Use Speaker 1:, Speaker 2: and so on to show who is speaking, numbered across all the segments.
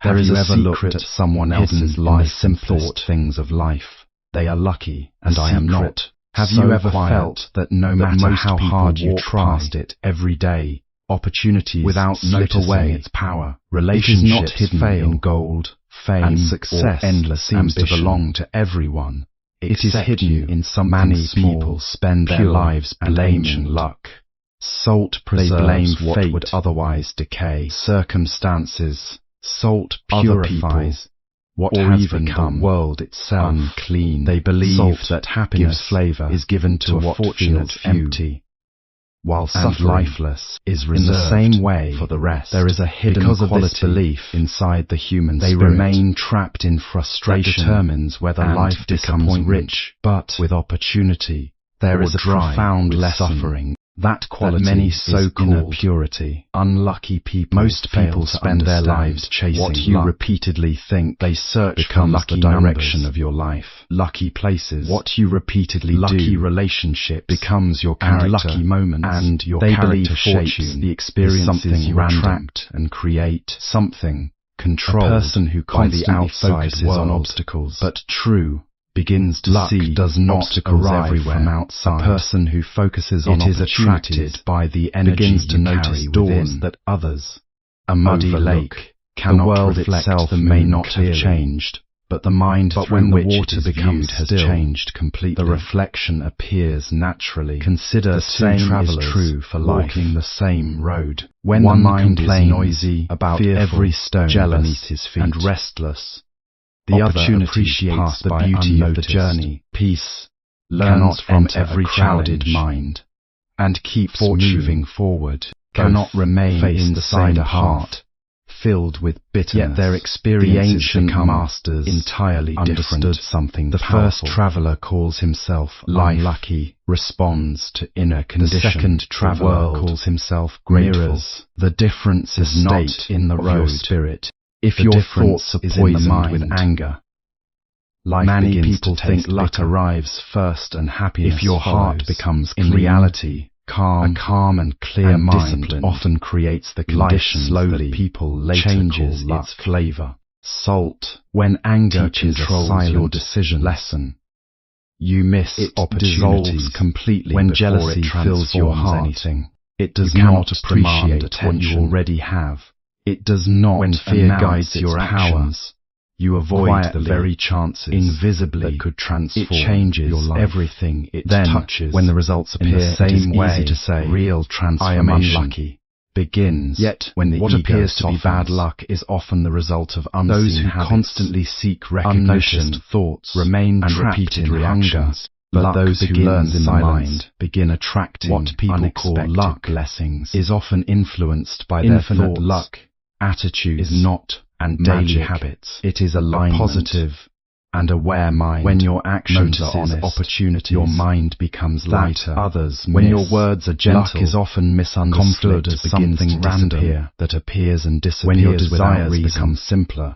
Speaker 1: Have you ever
Speaker 2: secret
Speaker 1: looked at someone else's life and thought things of life? They are lucky, and I am not. Have you ever felt that no matter how hard you try past it every day, opportunities without slip away its power? Relationships hidden in gold, fame, and success, or endless seems to belong to everyone. It is hidden in something many people spend their lives blaming luck. Salt preserves what would otherwise decay. Circumstances. Salt purifies what has become the world itself unclean. They believe that happiness flavor is given to what feels empty, while suffering lifeless is reserved in the same way for the rest. There is a hidden quality belief inside the human spirit. They remain trapped in frustration that determines whether life becomes rich, but with opportunity there is a profound suffering. That quality many so-called purity. Unlucky people. Most people spend their lives chasing what you repeatedly think they search becomes for the direction of your life. Lucky places. What you repeatedly do. Lucky relationship becomes your character. And lucky moments. And your character shapes the experiences you attract and create. Something controlled. A person who constantly focuses on obstacles, but true, begins to see does not arrive from outside. A person who focuses on opportunities is attracted by the energy begins to notice doors that others, a muddy lake, cannot. The world itself may not have changed, but the mind through which the water becomes has changed completely. The reflection appears naturally. Consider the same travelers is true for life, walking the same road. When the mind is noisy, about every stone beneath his feet, and restless, the other appreciates the beauty of the journey. Peace learns from every crowded mind, and keeps moving forward. Cannot remain inside a heart filled with bitterness. Yet their experiences become masters entirely understood something. The first traveler calls himself unlucky, responds to inner condition. The second traveler calls himself grateful. The difference is not in the road spirit. If your thoughts are poisoned with anger, many people think luck arrives first and happiness if your heart becomes clean. In reality, a calm and clear mind often creates the conditions slowly that people later changes call its flavor. Salt. When anger controls your decision lesson, you miss opportunities completely. When jealousy fills your heart, it does not appreciate what you already have. It does not. When fear guides your actions, you avoid the very chances invisibly that could transform. It changes your life. Everything it touches. When the results appear, in the same way, easy to say, real transformation, I am unlucky, begins. Yet, when what appears to be bad luck is often the result of unseen those who habits, constantly seek recognition, unnoticed thoughts, remain and trapped in reactions. But those who learn in the mind begin attracting what people call luck. Blessings is often influenced by their thoughts. Luck. Attitude is not, and daily habits. It is alignment. A positive and aware mind. When your actions are honest, opportunities, your mind becomes lighter. Others when your words are gentle, luck is often misunderstood as something random that appears and disappears. When your desires become simpler,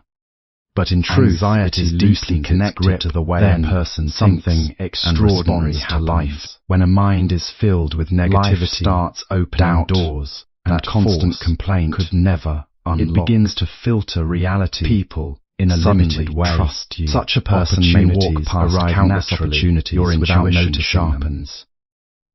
Speaker 1: but in truth, anxiety is loosely connected to the way a person something extraordinary to life. When a mind is filled with negativity, life starts opening doors that constant complaint could never unlock. It begins to filter reality. People, in a limited way, trust you. Such a person may walk past countless opportunities your without noticing sharpens.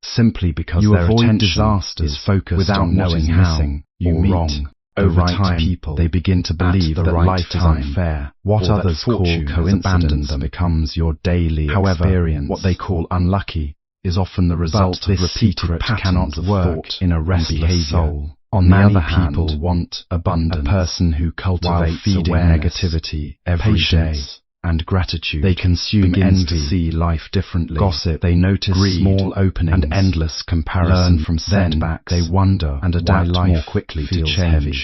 Speaker 1: Simply because you their attention disasters is focused without on knowing how you or wrong. Over time, people they begin to believe that life is unfair. What others call coincidence becomes your daily experience. What they call unlucky is often the result of repeated patterns of thought in a restless soul. On the other hand, people want abundance. A person who cultivates negativity every day and gratitude. They consume envy, to see life differently. Gossip, they notice greed, small openings, and endless comparison. Learn from setbacks, they wonder and adapt life more quickly to change. Heavy.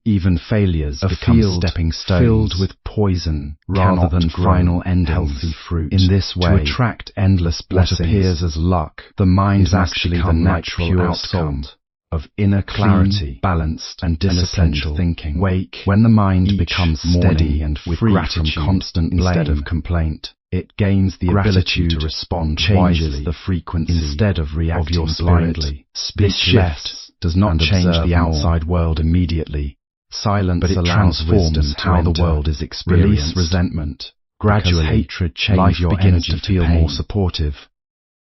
Speaker 1: Even failures become stepping stones filled with poison rather than final endings. Healthy fruit. In this way, to attract endless blessings, what appears as luck, the mind is actually the natural outcome of inner clarity, balanced and disciplined thinking. Wake. When the mind becomes steady and free from constant instead of complaint, it gains the ability to respond wisely. The frequency instead of reacting blindly. This shift does not change the outside world immediately, Silence
Speaker 2: but it
Speaker 1: allows wisdom
Speaker 2: transforms
Speaker 1: to
Speaker 2: how
Speaker 1: enter.
Speaker 2: the world is experienced.
Speaker 1: Release resentment.
Speaker 2: Gradually,
Speaker 1: Hatred
Speaker 2: life
Speaker 1: changes your
Speaker 2: begins
Speaker 1: energy
Speaker 2: to feel
Speaker 1: pain.
Speaker 2: more supportive.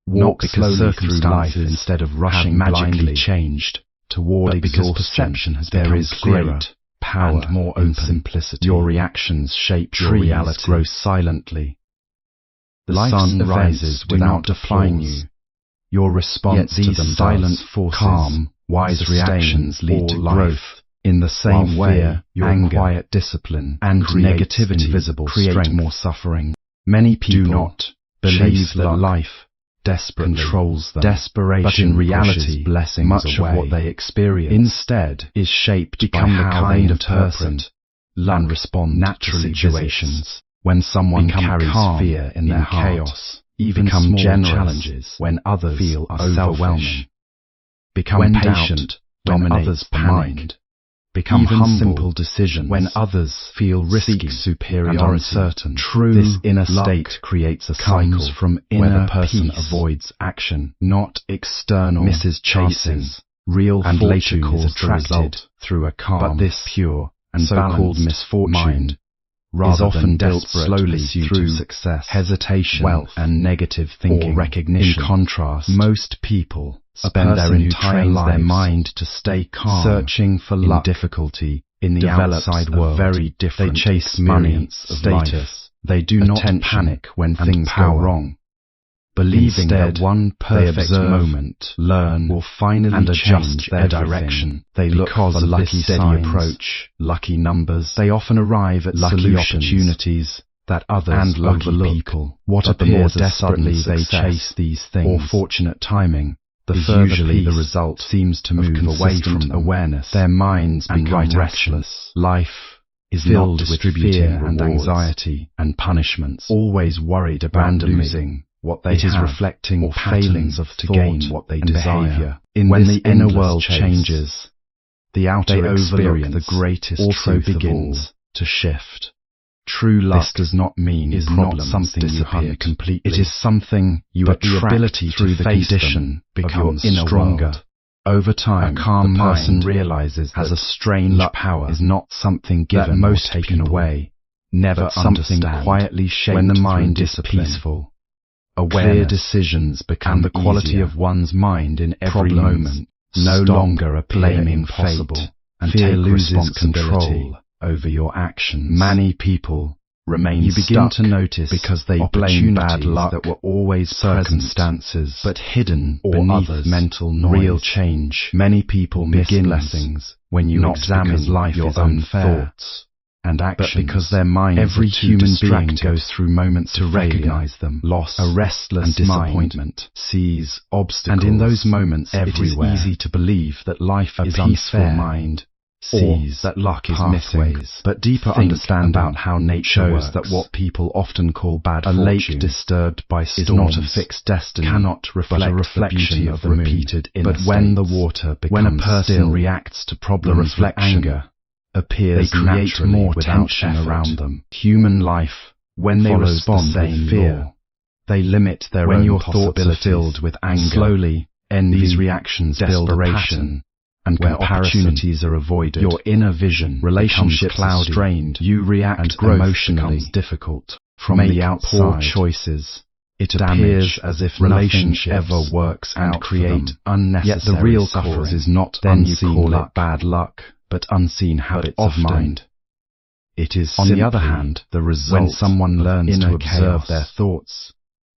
Speaker 1: Walk
Speaker 2: Not because
Speaker 1: slowly through life
Speaker 2: circumstances
Speaker 1: instead of rushing
Speaker 2: have magically
Speaker 1: blindly
Speaker 2: changed
Speaker 1: toward
Speaker 2: but because
Speaker 1: exhaustion.
Speaker 2: perception has
Speaker 1: There
Speaker 2: become
Speaker 1: is
Speaker 2: clearer
Speaker 1: great power
Speaker 2: and more
Speaker 1: in
Speaker 2: open.
Speaker 1: simplicity.
Speaker 2: Your reactions shape your
Speaker 1: Trees
Speaker 2: reality.
Speaker 1: grow silently. The
Speaker 2: Life's
Speaker 1: sun
Speaker 2: events
Speaker 1: rises
Speaker 2: do
Speaker 1: without
Speaker 2: not
Speaker 1: defying
Speaker 2: applause.
Speaker 1: you. Your response
Speaker 2: Yet
Speaker 1: to
Speaker 2: these
Speaker 1: them
Speaker 2: silent
Speaker 1: does.
Speaker 2: forces
Speaker 1: Calm, wise
Speaker 2: sustain
Speaker 1: reactions lead
Speaker 2: all
Speaker 1: to
Speaker 2: life.
Speaker 1: growth. In the same
Speaker 2: While
Speaker 1: way,
Speaker 2: fear,
Speaker 1: your
Speaker 2: anger,
Speaker 1: quiet discipline
Speaker 2: and
Speaker 1: creates
Speaker 2: negativity
Speaker 1: invisible
Speaker 2: create
Speaker 1: strength.
Speaker 2: more suffering.
Speaker 1: Many people
Speaker 2: Do not
Speaker 1: believe
Speaker 2: chase
Speaker 1: that
Speaker 2: luck
Speaker 1: life desperately
Speaker 2: controls them.
Speaker 1: Desperation
Speaker 2: But in
Speaker 1: pushes
Speaker 2: reality,
Speaker 1: blessings
Speaker 2: much
Speaker 1: away.
Speaker 2: of what they experience
Speaker 1: Instead
Speaker 2: is shaped
Speaker 1: become
Speaker 2: by
Speaker 1: the
Speaker 2: how
Speaker 1: kind
Speaker 2: they
Speaker 1: of person
Speaker 2: interpret
Speaker 1: and respond
Speaker 2: naturally
Speaker 1: to situations.
Speaker 2: visits.
Speaker 1: When someone
Speaker 2: Become
Speaker 1: carries
Speaker 2: calm
Speaker 1: fear in their heart,
Speaker 2: chaos.
Speaker 1: even
Speaker 2: Become
Speaker 1: small
Speaker 2: generous
Speaker 1: challenges
Speaker 2: when others
Speaker 1: feel
Speaker 2: are
Speaker 1: overwhelming.
Speaker 2: selfish.
Speaker 1: Become
Speaker 2: When
Speaker 1: patient
Speaker 2: doubt
Speaker 1: when
Speaker 2: dominates
Speaker 1: others
Speaker 2: the
Speaker 1: panic.
Speaker 2: mind.
Speaker 1: Become
Speaker 2: Even
Speaker 1: humble
Speaker 2: simple decisions
Speaker 1: when others
Speaker 2: feel risky
Speaker 1: seek superiority.
Speaker 2: and uncertain.
Speaker 1: True
Speaker 2: This inner
Speaker 1: luck
Speaker 2: state creates a
Speaker 1: comes
Speaker 2: cycle
Speaker 1: from
Speaker 2: where
Speaker 1: inner
Speaker 2: the person
Speaker 1: peace,
Speaker 2: avoids action,
Speaker 1: not external
Speaker 2: misses
Speaker 1: chasing.
Speaker 2: chances,
Speaker 1: Real
Speaker 2: and
Speaker 1: fortune
Speaker 2: later
Speaker 1: is
Speaker 2: calls the
Speaker 1: attracted
Speaker 2: result
Speaker 1: through a calm,
Speaker 2: but this
Speaker 1: pure, and
Speaker 2: so-called
Speaker 1: balanced
Speaker 2: misfortune
Speaker 1: mind, rather
Speaker 2: is often
Speaker 1: than
Speaker 2: built
Speaker 1: desperate
Speaker 2: slowly
Speaker 1: pursuit
Speaker 2: through
Speaker 1: of success,
Speaker 2: hesitation,
Speaker 1: wealth, and negative thinking.
Speaker 2: or recognition.
Speaker 1: In contrast, most people spend their
Speaker 2: person who
Speaker 1: entire
Speaker 2: trains
Speaker 1: lives
Speaker 2: their
Speaker 1: mind to stay calm,
Speaker 2: searching for
Speaker 1: in
Speaker 2: luck
Speaker 1: difficulty. In the
Speaker 2: develops
Speaker 1: outside
Speaker 2: a
Speaker 1: world,
Speaker 2: very different
Speaker 1: they chase money,
Speaker 2: experience of
Speaker 1: status.
Speaker 2: life.
Speaker 1: They do not
Speaker 2: Attention
Speaker 1: panic when
Speaker 2: and
Speaker 1: things
Speaker 2: power.
Speaker 1: go wrong. Believing
Speaker 2: Instead,
Speaker 1: that one
Speaker 2: they
Speaker 1: perfect
Speaker 2: observe,
Speaker 1: moment
Speaker 2: learn,
Speaker 1: will finally
Speaker 2: and adjust
Speaker 1: change
Speaker 2: their
Speaker 1: everything.
Speaker 2: direction.
Speaker 1: They look
Speaker 2: Because
Speaker 1: for
Speaker 2: of
Speaker 1: lucky
Speaker 2: this steady
Speaker 1: signs,
Speaker 2: approach,
Speaker 1: lucky numbers. They often arrive at
Speaker 2: lucky
Speaker 1: solutions
Speaker 2: opportunities
Speaker 1: that others
Speaker 2: and lucky
Speaker 1: overlook.
Speaker 2: people.
Speaker 1: What
Speaker 2: But the more
Speaker 1: appears as sudden
Speaker 2: desperately they
Speaker 1: success
Speaker 2: chase these things,
Speaker 1: or fortunate timing, the
Speaker 2: is
Speaker 1: further
Speaker 2: usually the
Speaker 1: peace
Speaker 2: result
Speaker 1: seems to
Speaker 2: of
Speaker 1: move away from
Speaker 2: consistent
Speaker 1: them.
Speaker 2: awareness
Speaker 1: Their minds
Speaker 2: and
Speaker 1: become
Speaker 2: right
Speaker 1: restless. Life is
Speaker 2: filled
Speaker 1: not
Speaker 2: with
Speaker 1: distributing
Speaker 2: fear
Speaker 1: and
Speaker 2: rewards
Speaker 1: anxiety and punishments, always worried about
Speaker 2: randomly
Speaker 1: losing what they
Speaker 2: it is
Speaker 1: have,
Speaker 2: reflecting
Speaker 1: or
Speaker 2: patterns
Speaker 1: failings
Speaker 2: of
Speaker 1: to
Speaker 2: thought
Speaker 1: gain what they
Speaker 2: and
Speaker 1: desire.
Speaker 2: behavior.
Speaker 1: When
Speaker 2: This
Speaker 1: the inner
Speaker 2: endless
Speaker 1: world
Speaker 2: chase,
Speaker 1: changes, the outer
Speaker 2: they overlook
Speaker 1: experience
Speaker 2: the greatest
Speaker 1: also
Speaker 2: truth of
Speaker 1: begins
Speaker 2: all.
Speaker 1: to shift. True luck
Speaker 2: This does not mean
Speaker 1: is
Speaker 2: problems
Speaker 1: not something you
Speaker 2: disappear
Speaker 1: hunt
Speaker 2: completely.
Speaker 1: It is something you
Speaker 2: but
Speaker 1: attract
Speaker 2: the ability
Speaker 1: through
Speaker 2: to
Speaker 1: the
Speaker 2: face
Speaker 1: condition
Speaker 2: them becomes
Speaker 1: of your inner
Speaker 2: stronger.
Speaker 1: world. Over time,
Speaker 2: A calm
Speaker 1: the person
Speaker 2: mind
Speaker 1: realizes
Speaker 2: has
Speaker 1: that
Speaker 2: a strange
Speaker 1: luck
Speaker 2: power
Speaker 1: is not something
Speaker 2: that
Speaker 1: given
Speaker 2: most
Speaker 1: or taken
Speaker 2: people
Speaker 1: away, never
Speaker 2: never
Speaker 1: something
Speaker 2: understand.
Speaker 1: quietly shaped
Speaker 2: When the
Speaker 1: through
Speaker 2: mind is
Speaker 1: discipline.
Speaker 2: peaceful,
Speaker 1: Clear
Speaker 2: awareness
Speaker 1: decisions become
Speaker 2: and the quality
Speaker 1: easier.
Speaker 2: of one's mind in every
Speaker 1: Problems
Speaker 2: moment
Speaker 1: no
Speaker 2: stop
Speaker 1: longer appear
Speaker 2: blaming
Speaker 1: impossible,
Speaker 2: fate
Speaker 1: and
Speaker 2: fear
Speaker 1: take
Speaker 2: loses
Speaker 1: responsibility
Speaker 2: control
Speaker 1: over your actions.
Speaker 2: Many people
Speaker 1: remain
Speaker 2: you begin
Speaker 1: stuck
Speaker 2: to notice
Speaker 1: because they blame
Speaker 2: opportunities
Speaker 1: bad luck
Speaker 2: that were always
Speaker 1: circumstances,
Speaker 2: but hidden
Speaker 1: or
Speaker 2: beneath
Speaker 1: others'
Speaker 2: mental noise.
Speaker 1: real change. Many people miss
Speaker 2: begins
Speaker 1: blessings when you
Speaker 2: not
Speaker 1: examine
Speaker 2: because life
Speaker 1: your
Speaker 2: is
Speaker 1: own
Speaker 2: unfair,
Speaker 1: thoughts and actions,
Speaker 2: but because their minds
Speaker 1: every
Speaker 2: are too
Speaker 1: human being
Speaker 2: distracted
Speaker 1: goes through moments
Speaker 2: to
Speaker 1: of failure,
Speaker 2: recognize them.
Speaker 1: loss,
Speaker 2: A restless
Speaker 1: and disappointment.
Speaker 2: mind
Speaker 1: Sees
Speaker 2: obstacles
Speaker 1: and in those moments,
Speaker 2: everywhere.
Speaker 1: it is easy to believe that life
Speaker 2: A
Speaker 1: is
Speaker 2: peaceful
Speaker 1: unfair.
Speaker 2: mind
Speaker 1: Sees that luck is missing,
Speaker 2: pathways.
Speaker 1: but deeper
Speaker 2: Think
Speaker 1: understanding
Speaker 2: about how nature
Speaker 1: shows
Speaker 2: works.
Speaker 1: that what people often call bad
Speaker 2: A
Speaker 1: fortune
Speaker 2: lake disturbed by
Speaker 1: is not a
Speaker 2: storms
Speaker 1: fixed destiny,
Speaker 2: cannot
Speaker 1: but
Speaker 2: reflect
Speaker 1: a reflection
Speaker 2: the beauty
Speaker 1: of
Speaker 2: of the moon.
Speaker 1: repeated inner
Speaker 2: But when the
Speaker 1: states.
Speaker 2: water
Speaker 1: When a
Speaker 2: becomes
Speaker 1: person
Speaker 2: still,
Speaker 1: reacts to
Speaker 2: the
Speaker 1: problems with
Speaker 2: reflection
Speaker 1: anger, appears
Speaker 2: they create
Speaker 1: naturally
Speaker 2: more
Speaker 1: without
Speaker 2: tension
Speaker 1: effort.
Speaker 2: around them.
Speaker 1: Human life, when they
Speaker 2: follows
Speaker 1: respond
Speaker 2: the same
Speaker 1: with fear,
Speaker 2: law.
Speaker 1: they limit their
Speaker 2: When
Speaker 1: own
Speaker 2: your thoughts are
Speaker 1: possibilities,
Speaker 2: filled with anger,
Speaker 1: slowly,
Speaker 2: envy,
Speaker 1: these reactions build a
Speaker 2: desperation,
Speaker 1: pattern,
Speaker 2: and
Speaker 1: where
Speaker 2: comparison,
Speaker 1: opportunities are avoided.
Speaker 2: your inner vision
Speaker 1: Relationships
Speaker 2: becomes
Speaker 1: are
Speaker 2: clouded.
Speaker 1: strained. You react
Speaker 2: and growth
Speaker 1: emotionally.
Speaker 2: becomes difficult.
Speaker 1: From
Speaker 2: Make
Speaker 1: the outside,
Speaker 2: poor choices.
Speaker 1: it
Speaker 2: damage
Speaker 1: appears as if nothing
Speaker 2: relationships
Speaker 1: ever works
Speaker 2: and
Speaker 1: out
Speaker 2: create
Speaker 1: for them.
Speaker 2: unnecessary
Speaker 1: Yet the real
Speaker 2: suffering.
Speaker 1: cause is not
Speaker 2: Then you
Speaker 1: unseen
Speaker 2: call
Speaker 1: luck,
Speaker 2: it bad luck,
Speaker 1: but unseen habits of
Speaker 2: often
Speaker 1: mind. It is
Speaker 2: on the other
Speaker 1: simply
Speaker 2: hand,
Speaker 1: the result
Speaker 2: when someone
Speaker 1: of
Speaker 2: learns
Speaker 1: inner
Speaker 2: to observe
Speaker 1: chaos,
Speaker 2: their thoughts,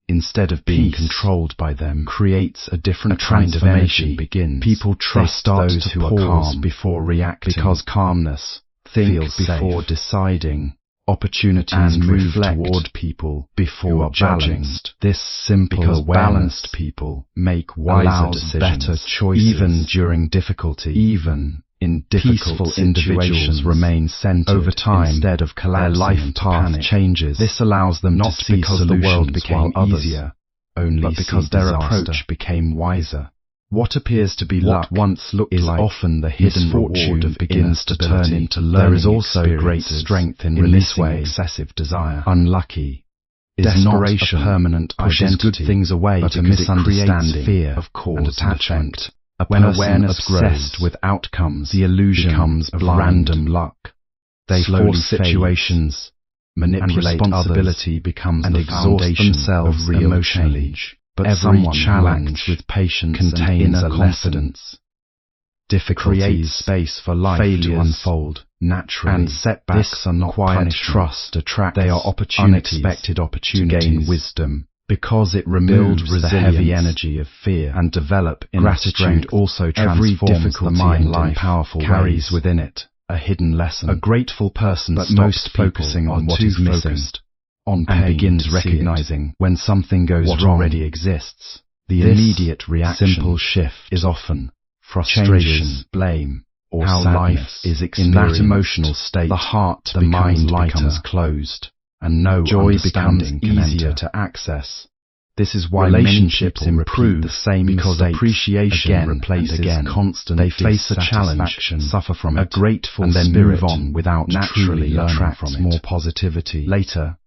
Speaker 1: instead of being
Speaker 2: peace
Speaker 1: controlled by them, creates a different
Speaker 2: a
Speaker 1: kind of
Speaker 2: transformation
Speaker 1: energy.
Speaker 2: begins.
Speaker 1: People trust
Speaker 2: start
Speaker 1: those
Speaker 2: to
Speaker 1: who are
Speaker 2: pause
Speaker 1: calm
Speaker 2: before reacting,
Speaker 1: because calmness
Speaker 2: think
Speaker 1: feels before
Speaker 2: safe,
Speaker 1: deciding. Opportunities
Speaker 2: and
Speaker 1: move
Speaker 2: reflect
Speaker 1: toward people
Speaker 2: who
Speaker 1: before
Speaker 2: are
Speaker 1: judging.
Speaker 2: balanced.
Speaker 1: This simple
Speaker 2: Because
Speaker 1: awareness
Speaker 2: balanced
Speaker 1: people make wiser
Speaker 2: allows
Speaker 1: decisions,
Speaker 2: better choices.
Speaker 1: even during difficulty. Even in difficult
Speaker 2: Peaceful
Speaker 1: individuals
Speaker 2: situations
Speaker 1: remain centered
Speaker 2: over time.
Speaker 1: instead of collapsing.
Speaker 2: Their life
Speaker 1: into
Speaker 2: path
Speaker 1: panic.
Speaker 2: changes.
Speaker 1: This allows them
Speaker 2: Not
Speaker 1: to see
Speaker 2: because
Speaker 1: solutions
Speaker 2: the world became
Speaker 1: while others
Speaker 2: easier,
Speaker 1: only
Speaker 2: but because
Speaker 1: see
Speaker 2: their
Speaker 1: disaster.
Speaker 2: approach became wiser.
Speaker 1: What appears to be
Speaker 2: What
Speaker 1: luck
Speaker 2: once looked
Speaker 1: is
Speaker 2: like
Speaker 1: often the hidden
Speaker 2: misfortune
Speaker 1: reward of
Speaker 2: begins
Speaker 1: inner
Speaker 2: to turn
Speaker 1: stability.
Speaker 2: into
Speaker 1: There
Speaker 2: learning
Speaker 1: is also great
Speaker 2: experiences.
Speaker 1: strength in
Speaker 2: In this
Speaker 1: releasing
Speaker 2: way,
Speaker 1: excessive desire.
Speaker 2: Unlucky is
Speaker 1: Desperation
Speaker 2: not a permanent
Speaker 1: pushes
Speaker 2: identity,
Speaker 1: good things away
Speaker 2: but a
Speaker 1: because it creates
Speaker 2: misunderstanding
Speaker 1: fear
Speaker 2: of cause
Speaker 1: and
Speaker 2: and
Speaker 1: attachment.
Speaker 2: effect.
Speaker 1: When awareness obsessed with outcomes, the illusion becomes of random luck. They force situations, manipulate responsibility becomes the foundation of real change. But every challenge with patience contains a confidence. Difficulties create space for life to unfold naturally, and setbacks are not quiet trust attracts. They are unexpected opportunities to gain wisdom, because it removes the heavy energy of fear and develop gratitude. Also transforms the mind. Life powerful carries within it a hidden lesson. A grateful person, but most focusing on what is missing on and begins recognizing when something goes wrong already exists. The immediate reaction simple shift is often frustration, blame, or how life is experienced. In that emotional state, the heart, the mind becomes closed, and no joy becomes easier to access. This is why relationships improve the same because appreciation replaces constant. They face a challenge, suffer from a grateful and then move on without naturally learning from it. More positivity later,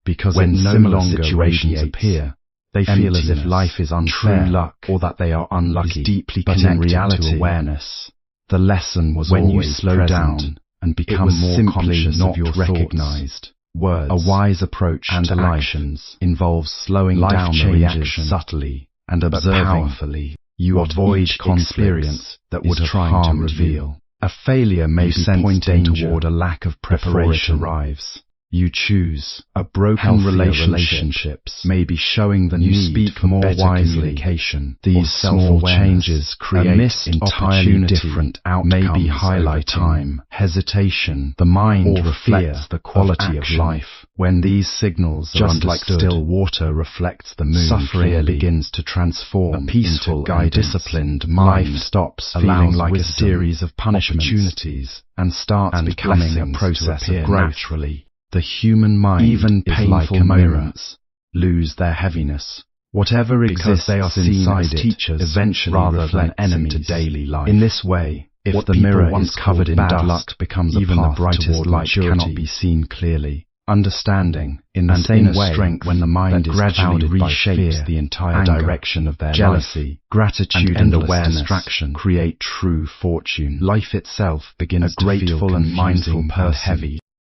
Speaker 1: because when similar situations appear, they feel as if life is unfair, luck, or that they are unlucky. Is deeply but connected in reality, to awareness, the lesson was when you slow down and become more conscious of your recognized words. A wise approach and to actions involves slowing down the reaction subtly and observing powerfully. You avoid experience that would have harmed to reveal. A failure may be pointing toward a lack of preparation. Arrives. You choose. A broken relationships may be showing the need for more wise communication. These small changes create a missed entirely different outcomes. May be highlighting time, hesitation, the mind reflects the quality of life. When these signals are understood, like still water reflects the moon, suffering begins to transform. A peaceful and disciplined mind life stops feeling like a series of punishments and starts becoming a process of growth. Naturally. The human mind, even painful moments, lose their heaviness. Whatever exists, they are seen as teachers, eventually rather than enemies to daily life. In this way, if the mirror once covered in bad luck becomes even the brightest light cannot be seen clearly. Understanding, in the same way, strength when the mind is gradually reshapes the entire direction of their jealousy, gratitude and awareness distraction create true fortune. Life itself begins to feel confusing and heavy.